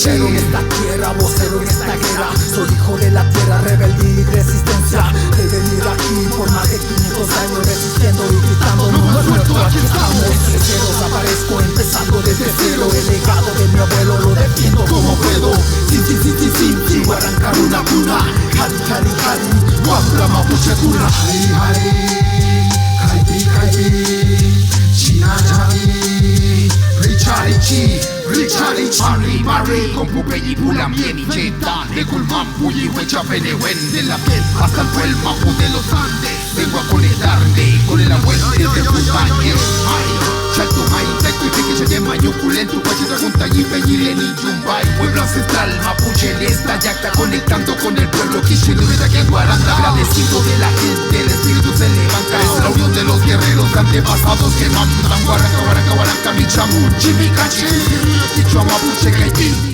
Guerrero en esta tierra, vocero en esta guerra. Soy hijo de la tierra, rebeldía y resistencia. De venir aquí por más de 500 años resistiendo y gritando, no hemos muerto, aquí estamos. Guerreros, aparezco empezando desde cero. El legado de mi abuelo lo defiendo como puedo. Sin arrancar una cuna. Cali, Wambra Mapuche cuna. Kaibi, China Jami, Richari, Mari, con Pupeyi, Pulam, Yeni, Cheta, de Kulman, Puyi, Huecha, Penewen, de la piel hasta el pueblo Mapu de los Andes. Vengo a conectarme con el abuelo desde Pupañe. Chaltumay, Teco y Peque, Chayema, Yuculentu, Pachita, Junta, Yipeyileni, Yumbay. Pueblo ancestral, Mapuche, esta yacta, conectando con el pueblo Kishilu, de Guaranda. Agradecido de la gente, el espíritu se levanta. Es la unión de los guerreros antepasados que mandan. Guaraca, Michamu, Chimicache, Quichua, Mapuche, Kaipi.